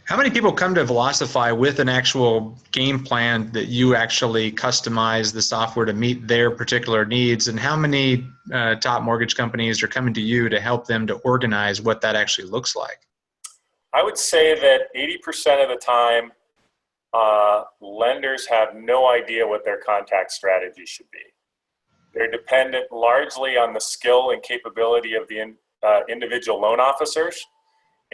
How many people come to Velocify with an actual game plan that you actually customize the software to meet their particular needs? And how many top mortgage companies are coming to you to help them to organize what that actually looks like? I would say that 80% of the time, lenders have no idea what their contact strategy should be. They're dependent largely on the skill and capability of the individual loan officers.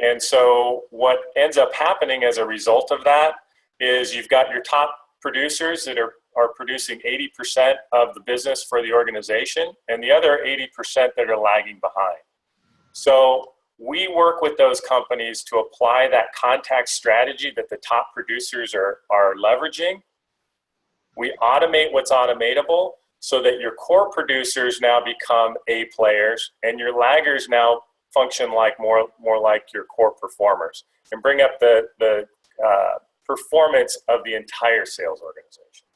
And so what ends up happening as a result of that is you've got your top producers that are producing 80% of the business for the organization, and the other 80% that are lagging behind. So we work with those companies to apply that contact strategy that the top producers are leveraging. We automate what's automatable so that your core producers now become A players, and your laggers now function like more like your core performers, and bring up the performance of the entire sales organization.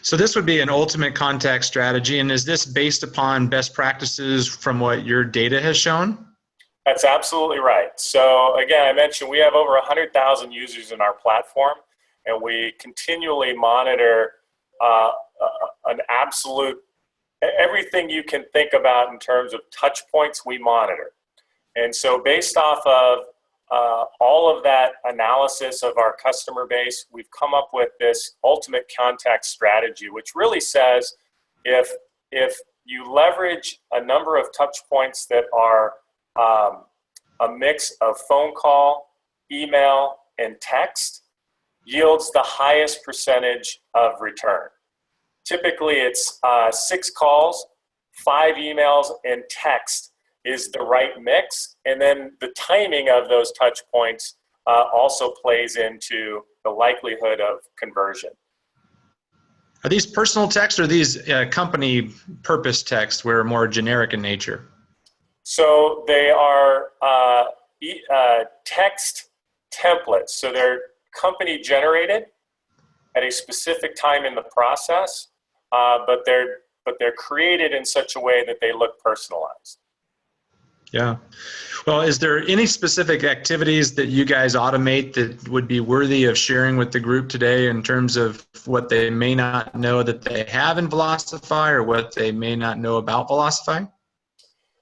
So this would be an ultimate contact strategy, and is this based upon best practices from what your data has shown? That's absolutely right. So again, I mentioned we have over 100,000 users in our platform, and we continually monitor an absolute, everything you can think about in terms of touch points we monitor. And so based off of all of that analysis of our customer base, we've come up with this ultimate contact strategy, which really says if you leverage a number of touch points that are a mix of phone call, email, and text, yields the highest percentage of return. Typically, it's 6 calls, 5 emails, and text is the right mix. And then the timing of those touch points also plays into the likelihood of conversion. Are these personal texts or these company purpose texts where more generic in nature? So they are text templates. So they're company generated at a specific time in the process, but they're created in such a way that they look personalized. Yeah. Well, is there any specific activities that you guys automate that would be worthy of sharing with the group today in terms of what they may not know that they have in Velocify or what they may not know about Velocify?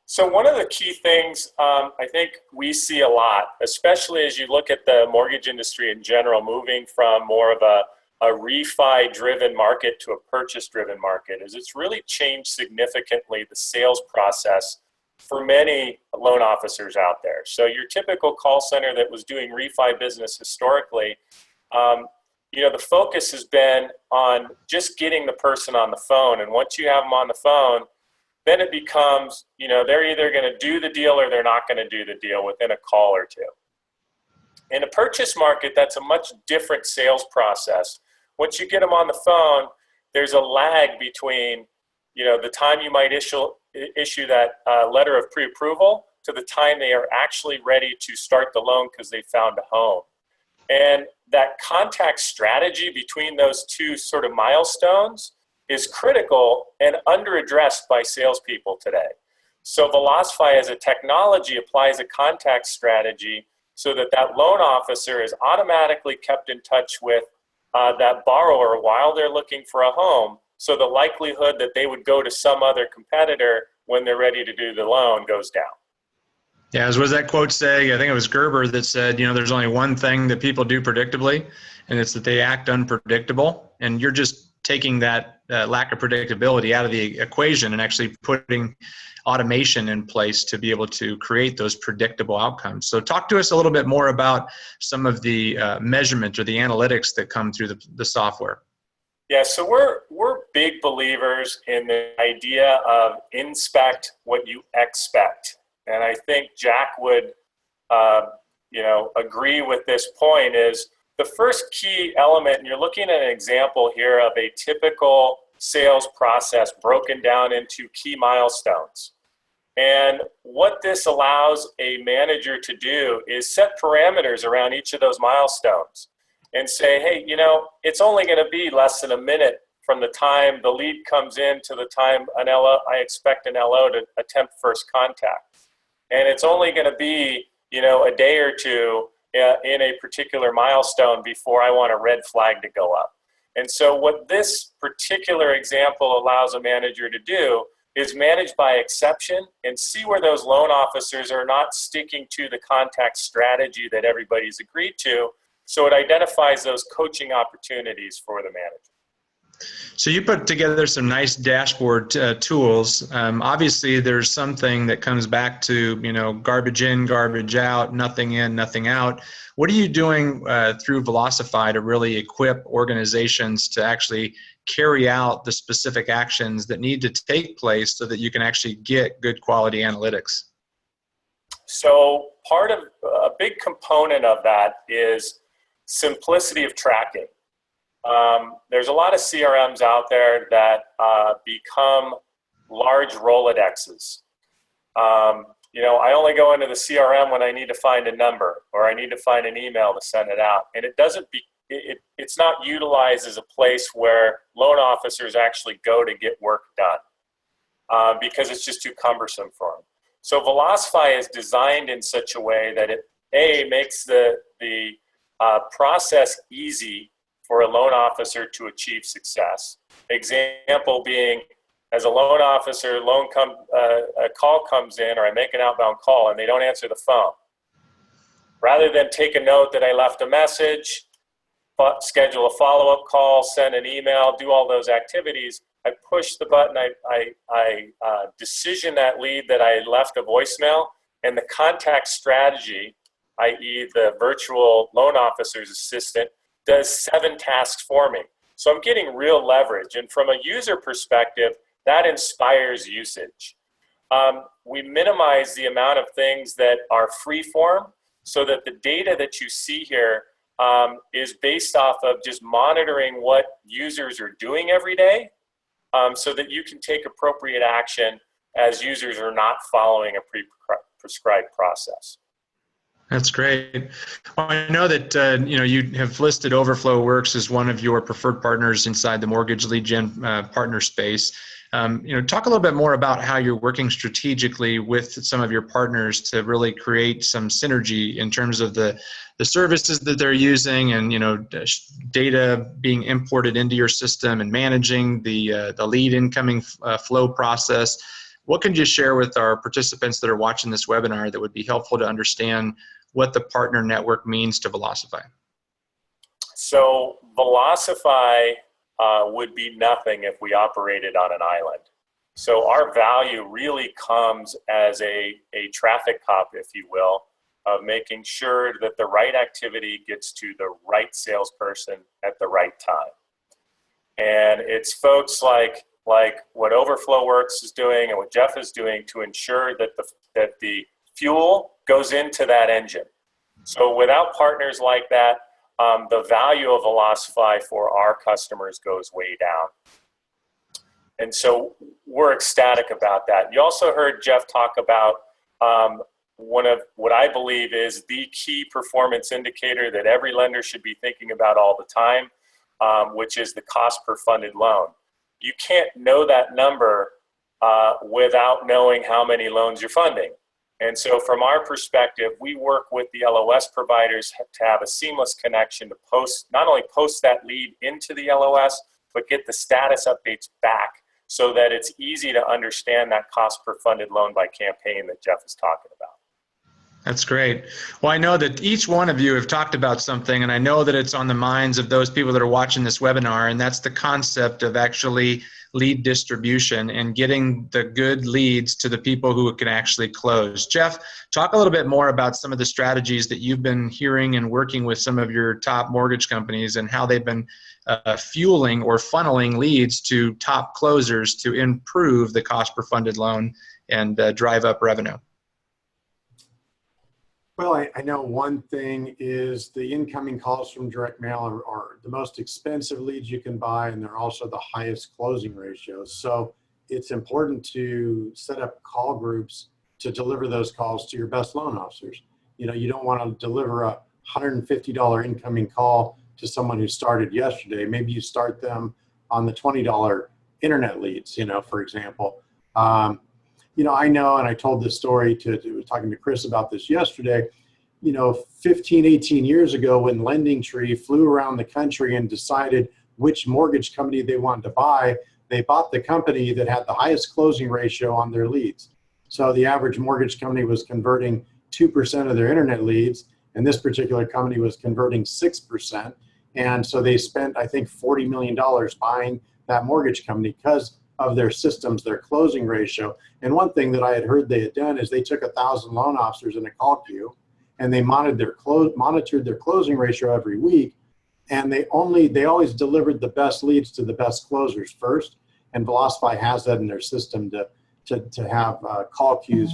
So one of the key things I think we see a lot, especially as you look at the mortgage industry in general, moving from more of a refi-driven market to a purchase-driven market, is it's really changed significantly the sales process for many loan officers out there. So your typical call center that was doing refi business historically, the focus has been on just getting the person on the phone. And once you have them on the phone, then it becomes, they're either going to do the deal or they're not going to do the deal within a call or two. In a purchase market, that's a much different sales process. Once you get them on the phone, there's a lag between, the time you might issue that letter of pre-approval to the time they are actually ready to start the loan because they found a home. And that contact strategy between those two sort of milestones is critical and under-addressed by salespeople today. So Velocify as a technology applies a contact strategy so that loan officer is automatically kept in touch with that borrower while they're looking for a home. So the likelihood that they would go to some other competitor when they're ready to do the loan goes down. Yeah, as was that quote say, I think it was Gerber that said, there's only one thing that people do predictably, and it's that they act unpredictable. And you're just taking that lack of predictability out of the equation and actually putting automation in place to be able to create those predictable outcomes. So talk to us a little bit more about some of the measurement or the analytics that come through the software. Yeah, so we're big believers in the idea of inspect what you expect. And I think Jack would, agree with this point is the first key element, and you're looking at an example here of a typical sales process broken down into key milestones. And what this allows a manager to do is set parameters around each of those milestones and say, hey, it's only going to be less than a minute from the time the lead comes in to the time I expect an LO to attempt first contact. And it's only going to be, a day or two in a particular milestone before I want a red flag to go up. And so what this particular example allows a manager to do is manage by exception and see where those loan officers are not sticking to the contact strategy that everybody's agreed to. So it identifies those coaching opportunities for the manager. So you put together some nice dashboard tools. Obviously, there's something that comes back to, garbage in, garbage out, nothing in, nothing out. What are you doing through Velocify to really equip organizations to actually carry out the specific actions that need to take place so that you can actually get good quality analytics? So part of a big component of that is simplicity of tracking. There's a lot of CRMs out there that become large Rolodexes. I only go into the CRM when I need to find a number or I need to find an email to send it out. And it's not utilized as a place where loan officers actually go to get work done because it's just too cumbersome for them. So Velocify is designed in such a way that it makes the process easy for a loan officer to achieve success. Example being, as a loan officer, a call comes in or I make an outbound call and they don't answer the phone. Rather than take a note that I left a message, schedule a follow-up call, send an email, do all those activities, I push the button, I decision that lead that I left a voicemail, and the contact strategy, i.e. the virtual loan officer's assistant, does 7 tasks for me. So I'm getting real leverage. And from a user perspective, that inspires usage. We minimize the amount of things that are free form so that the data that you see here is based off of just monitoring what users are doing every day so that you can take appropriate action as users are not following a prescribed process. That's great. Well, I know that you have listed OverflowWorks as one of your preferred partners inside the mortgage lead gen partner space. Talk a little bit more about how you're working strategically with some of your partners to really create some synergy in terms of the services that they're using and data being imported into your system and managing the lead incoming flow process. What can you share with our participants that are watching this webinar that would be helpful to understand what the partner network means to Velocify? So Velocify would be nothing if we operated on an island. So our value really comes as a traffic cop, if you will, of making sure that the right activity gets to the right salesperson at the right time. And it's folks like what OverflowWorks is doing and what Jeff is doing to ensure that the fuel goes into that engine. So without partners like that, the value of Velocify for our customers goes way down. And so we're ecstatic about that. You also heard Jeff talk about one of what I believe is the key performance indicator that every lender should be thinking about all the time, which is the cost per funded loan. You can't know that number without knowing how many loans you're funding. And so from our perspective, we work with the LOS providers to have a seamless connection to not only post that lead into the LOS, but get the status updates back so that it's easy to understand that cost per funded loan by campaign that Jeff is talking about. That's great. Well, I know that each one of you have talked about something, and I know that it's on the minds of those people that are watching this webinar, and that's the concept of actually lead distribution and getting the good leads to the people who can actually close. Jeff, talk a little bit more about some of the strategies that you've been hearing and working with some of your top mortgage companies and how they've been fueling or funneling leads to top closers to improve the cost per funded loan and drive up revenue. Well, I know one thing is the incoming calls from direct mail are the most expensive leads you can buy, and they're also the highest closing ratios. So it's important to set up call groups to deliver those calls to your best loan officers. You know, you don't want to deliver a $150 incoming call to someone who started yesterday. Maybe you start them on the $20 internet leads, you know, for example. You know, I know, and I told this story talking to Chris about this yesterday, you know, 15, 18 years ago when LendingTree flew around the country and decided which mortgage company they wanted to buy, they bought the company that had the highest closing ratio on their leads. So the average mortgage company was converting 2% of their internet leads, and this particular company was converting 6%. And so they spent, I think, $40 million buying that mortgage company because of their systems, their closing ratio. And one thing that I had heard they had done is they took 1,000 loan officers in a call queue and they monitored their closing ratio every week. And they always delivered the best leads to the best closers first. And Velocify has that in their system to have call queues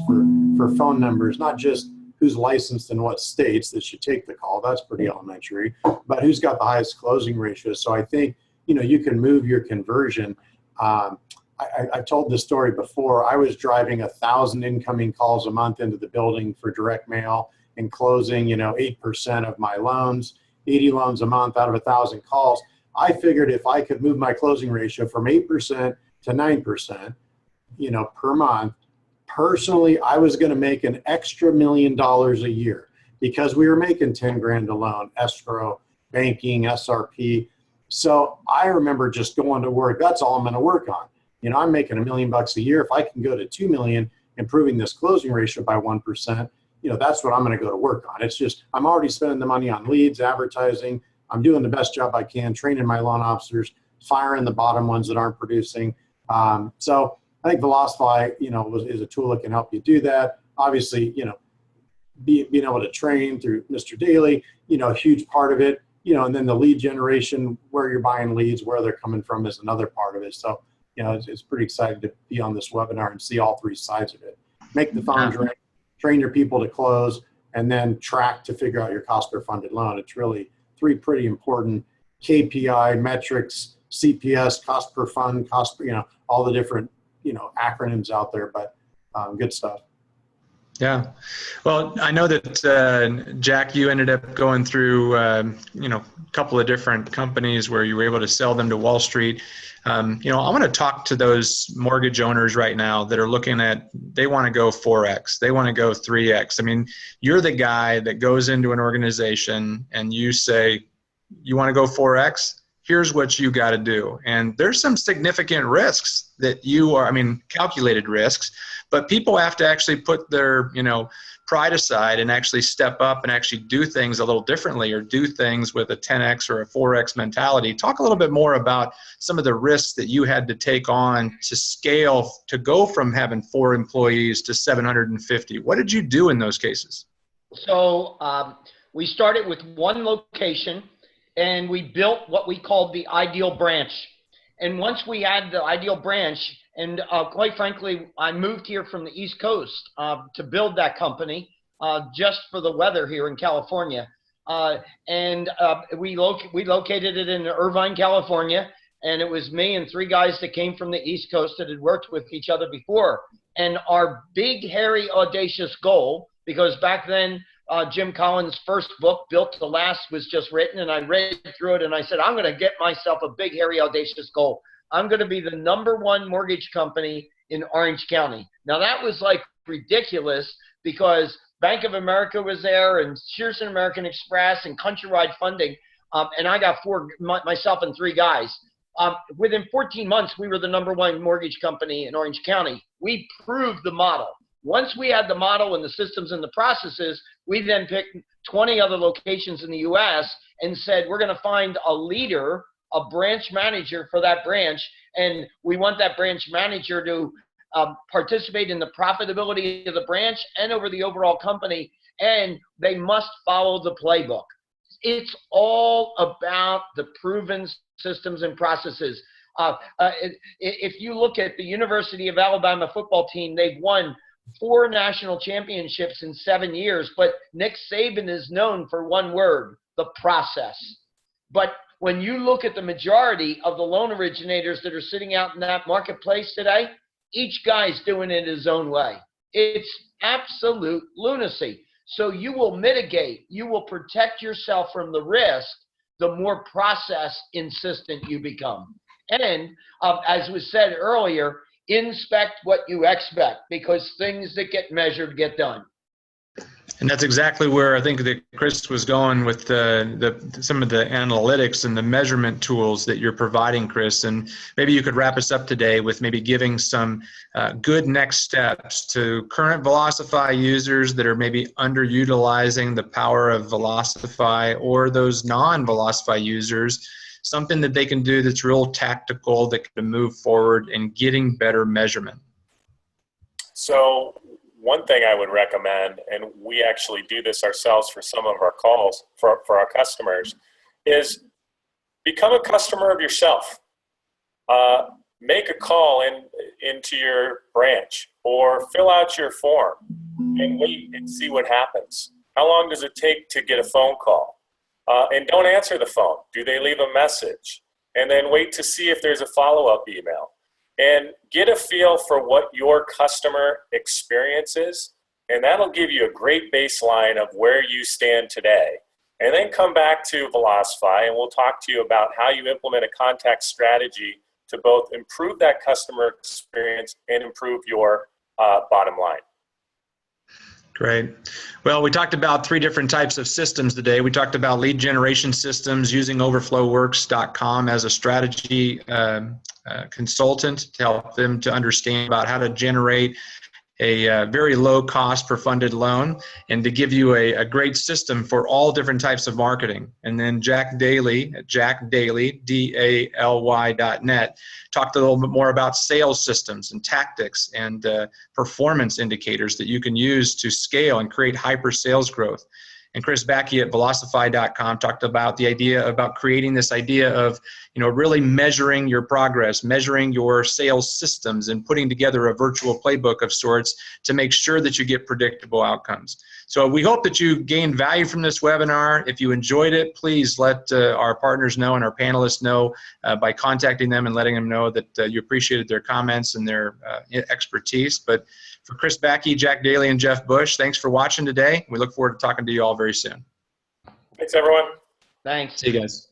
for phone numbers, not just who's licensed in what states that should take the call. That's pretty elementary, but who's got the highest closing ratio. So I think, you know, you can move your conversion. I've told this story before. I was driving 1,000 incoming calls a month into the building for direct mail and closing, you know, 8% of my loans, 80 loans a month out of 1,000 calls. I figured if I could move my closing ratio from 8% to 9%, you know, per month, personally, I was going to make an extra $1 million a year because we were making 10 grand a loan, escrow, banking, SRP. So I remember just going to work. That's all I'm going to work on. You know, I'm making $1 million a year. If I can go to 2 million, improving this closing ratio by 1%, you know, that's what I'm going to go to work on. It's just, I'm already spending the money on leads, advertising. I'm doing the best job I can, training my loan officers, firing the bottom ones that aren't producing. So I think Velocify, you know, is a tool that can help you do that. Obviously, you know, being able to train through Mr. Daly, you know, a huge part of it, you know, and then the lead generation, where you're buying leads, where they're coming from is another part of it. So, you know, it's pretty exciting to be on this webinar and see all three sides of it. Make the phone direct, train your people to close, and then track to figure out your cost per funded loan. It's really three pretty important KPI metrics, CPS, cost per fund, cost per, you know, all the different, you know, acronyms out there, but good stuff. Yeah. Well, I know that, Jack, you ended up going through, you know, a couple of different companies where you were able to sell them to Wall Street. You know, I want to talk to those mortgage owners right now that are looking at, they want to go 4X, they want to go 3X. I mean, you're the guy that goes into an organization and you say, you want to go 4X? Here's what you got to do. And there's some significant risks that you are, I mean, calculated risks, but people have to actually put their, you know, pride aside and actually step up and actually do things a little differently or do things with a 10X or a 4X mentality. Talk a little bit more about some of the risks that you had to take on to scale, to go from having 4 employees to 750. What did you do in those cases? So we started with one location, and we built what we called the ideal branch. And once we had the ideal branch, and quite frankly, I moved here from the East Coast to build that company. just for the weather here in California. We located it in Irvine, California. And it was me and 3 guys that came from the East Coast that had worked with each other before. And our big, hairy, audacious goal, because back then, Jim Collins' first book, Built to Last, was just written. And I read through it and I said, I'm going to get myself a big, hairy, audacious goal. I'm going to be the #1 mortgage company in Orange County. Now, that was like ridiculous because Bank of America was there and Shearson American Express and Countrywide Funding. And I got myself and 3 guys. Within 14 months, we were the #1 mortgage company in Orange County. We proved the model. Once we had the model and the systems and the processes, we then picked 20 other locations in the U.S. and said, we're going to find a leader, a branch manager for that branch, and we want that branch manager to participate in the profitability of the branch and over the overall company, and they must follow the playbook. It's all about the proven systems and processes. If you look at the University of Alabama football team, they've won 4 national championships in 7 years, but Nick Saban is known for one word, the process. But when you look at the majority of the loan originators that are sitting out in that marketplace today, each guy's doing it his own way. It's absolute lunacy. So you will mitigate, you will protect yourself from the risk the more process insistent you become. And as was said earlier, inspect what you expect, because things that get measured get done. And that's exactly where I think that Chris was going with some of the analytics and the measurement tools that you're providing, Chris. And maybe you could wrap us up today with maybe giving some good next steps to current Velocify users that are maybe underutilizing the power of Velocify, or those non-Velocify users, something that they can do that's real tactical that can move forward in getting better measurement. So one thing I would recommend, and we actually do this ourselves for some of our calls for our customers, is become a customer of yourself. Make a call into your branch, or fill out your form and wait and see what happens. How long does it take to get a phone call? And don't answer the phone. Do they leave a message? And then wait to see if there's a follow-up email. And get a feel for what your customer experience is, and that'll give you a great baseline of where you stand today. And then come back to Velocify, and we'll talk to you about how you implement a contact strategy to both improve that customer experience and improve your bottom line. Great. Well, we talked about 3 different types of systems today. We talked about lead generation systems, using overflowworks.com as a strategy consultant to help them to understand about how to generate a very low cost per funded loan, and to give you a great system for all different types of marketing. And then Jack Daly, DALY.net, talked a little bit more about sales systems and tactics and performance indicators that you can use to scale and create hyper sales growth. And Chris Backe at Velocify.com talked about the idea about creating this idea of, really measuring your progress, measuring your sales systems, and putting together a virtual playbook of sorts to make sure that you get predictable outcomes. So we hope that you gained value from this webinar. If you enjoyed it, please let our partners know and our panelists know by contacting them and letting them know that you appreciated their comments and their expertise. But for Chris Backe, Jack Daly, and Jeff Bush, thanks for watching today. We look forward to talking to you all very soon. Thanks, everyone. Thanks. See you guys.